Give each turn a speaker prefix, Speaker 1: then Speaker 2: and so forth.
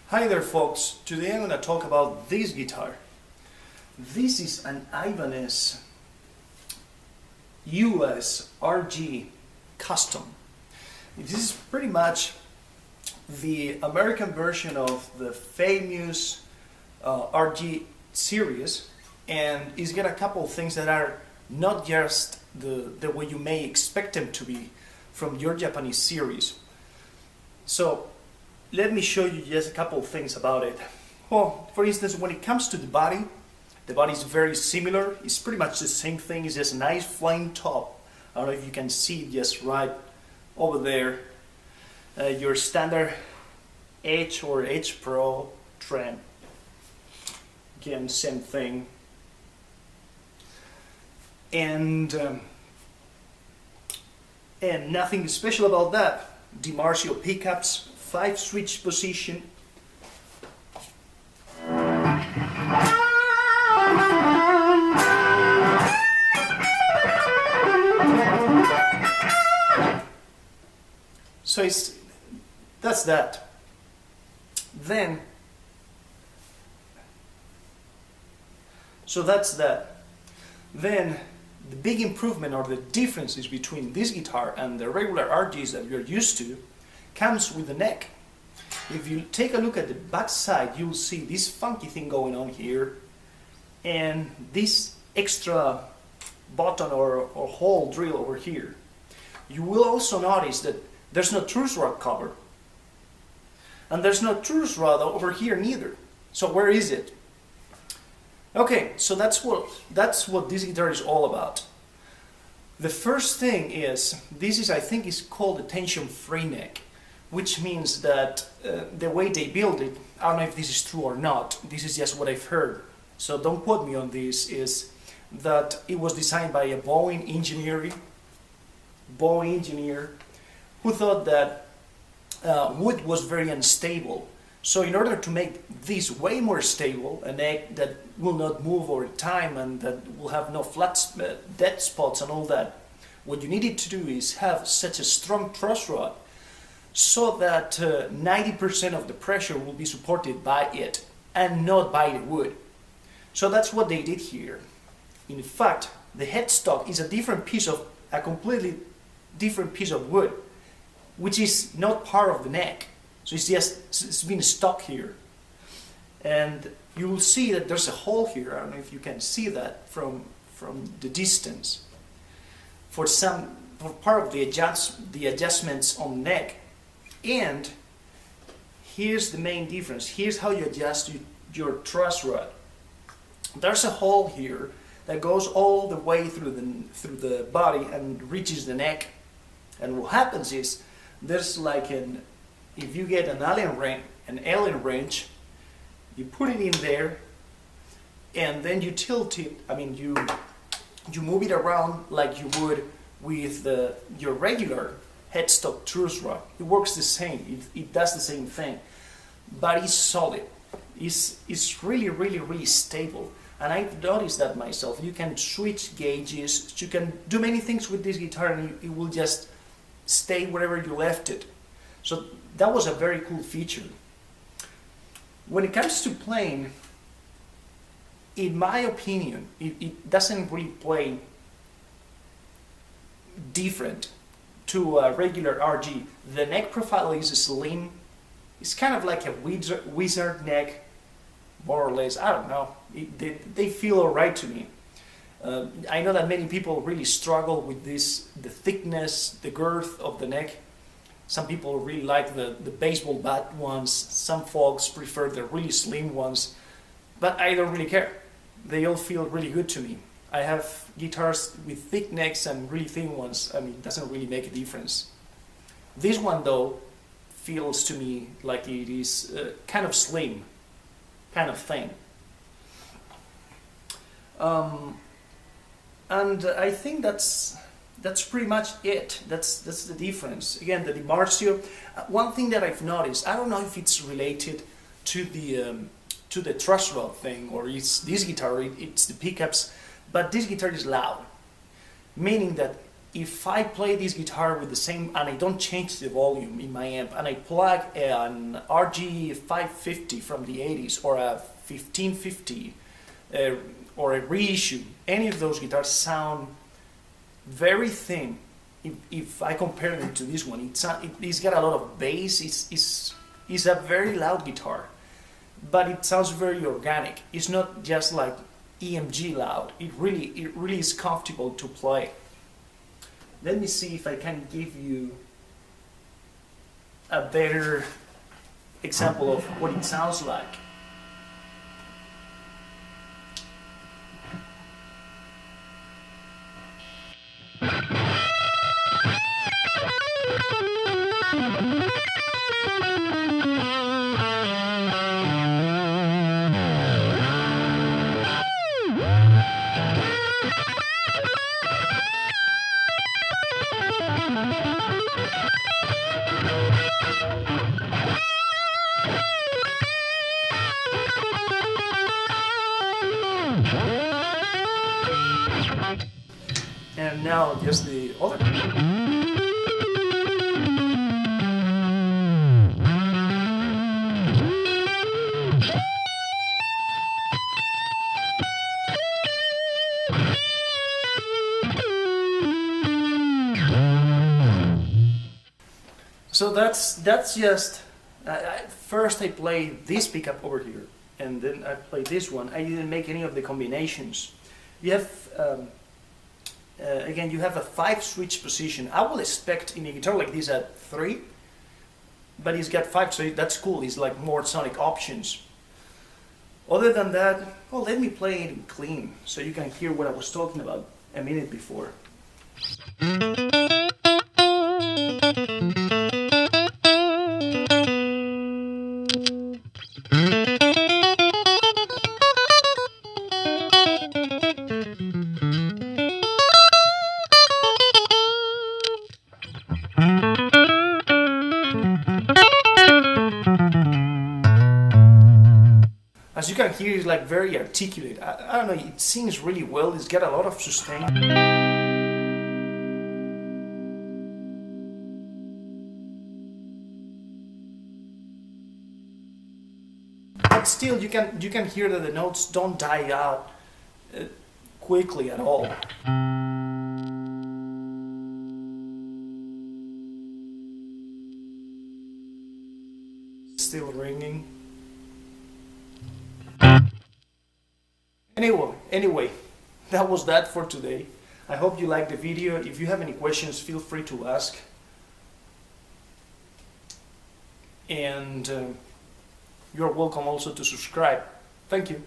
Speaker 1: Hi there folks, today I'm going to talk about this guitar. This is an Ibanez USRG Custom. This is pretty much the American version of the famous RG series, and it's got a couple of things that are not just the way you may expect them to be from your Japanese series. So let me show you just a couple of things about it. Well, for instance, when it comes to the body is very similar. It's pretty much the same thing. It's just a nice flying top. I don't know if you can see it just right over there. Your standard H or H Pro trend. Again, same thing. And nothing special about that. DiMarzio pickups, 5-switch position. So that's that. Then, the big improvement or the differences between this guitar and the regular RGs that you're used to comes with the neck. If you take a look at the back side, you'll see this funky thing going on here and this extra button or hole drill over here. You will also notice that there's no truss rod cover, and there's no truss rod over here neither. So where is it? Okay, so that's what this guitar is all about. The first thing is, I think is called a tension-free neck, which means that the way they build it, I don't know if this is true or not, this is just what I've heard, so don't quote me on this, is that it was designed by a Boeing engineer who thought that wood was very unstable. So in order to make this way more stable, a neck that will not move over time and that will have no flat dead spots and all that, what you needed to do is have such a strong truss rod so that 90% of the pressure will be supported by it and not by the wood. So that's what they did here. In fact, the headstock is a completely different piece of wood, which is not part of the neck. So it's been stuck here. And you will see that there's a hole here. I don't know if you can see that from the distance. For part of the adjustments on the neck. And here's the main difference. Here's how you adjust your truss rod. There's a hole here that goes all the way through the body and reaches the neck. And what happens is there's like if you get an Allen wrench, you put it in there, and then you tilt it. I mean, you move it around like you would with your regular headstock truss rod. It works the same. It does the same thing, but it's solid. It's really stable. And I've noticed that myself. You can switch gauges. You can do many things with this guitar, and it will just stay wherever you left it. So that was a very cool feature. When it comes to playing, in my opinion, it doesn't really play different to a regular RG. The neck profile is slim. It's kind of like a wizard neck, more or less. I don't know. They feel alright to me. I know that many people really struggle with the thickness, the girth of the neck. Some people really like the baseball bat ones. Some folks prefer the really slim ones. But I don't really care. They all feel really good to me. I have guitars with thick necks and really thin ones. I mean, it doesn't really make a difference. This one, though, feels to me like it is kind of slim, kind of thin. And I think that's pretty much it. That's the difference. Again, the DiMarzio. One thing that I've noticed, I don't know if it's related to the truss rod thing, or it's this guitar, it's the pickups, but this guitar is loud, meaning that if I play this guitar with the same, and I don't change the volume in my amp, and I plug an RG 550 from the 80s or a 1550 or a reissue, any of those guitars sound very thin. If I compare them to this one, it's got a lot of bass. It's a very loud guitar, but it sounds very organic. It's not just like EMG loud. It really is comfortable to play. Let me see if I can give you a better example of what it sounds like. And now just the other. So that's just, first I played this pickup over here, and then I played this one. I didn't make any of the combinations. You have, again, you have a 5 switch position. I will expect in a guitar like this at 3, but it's got 5, so that's cool. It's like more sonic options. Other than that, well, let me play it in clean so you can hear what I was talking about a minute before. As you can hear, it's like very articulate. I don't know, it sings really well. It's got a lot of sustain. But still, you can hear that the notes don't die out quickly at all. Still ringing. Anyway, that was that for today. I hope you liked the video. If you have any questions, feel free to ask. And you're welcome also to subscribe. Thank you.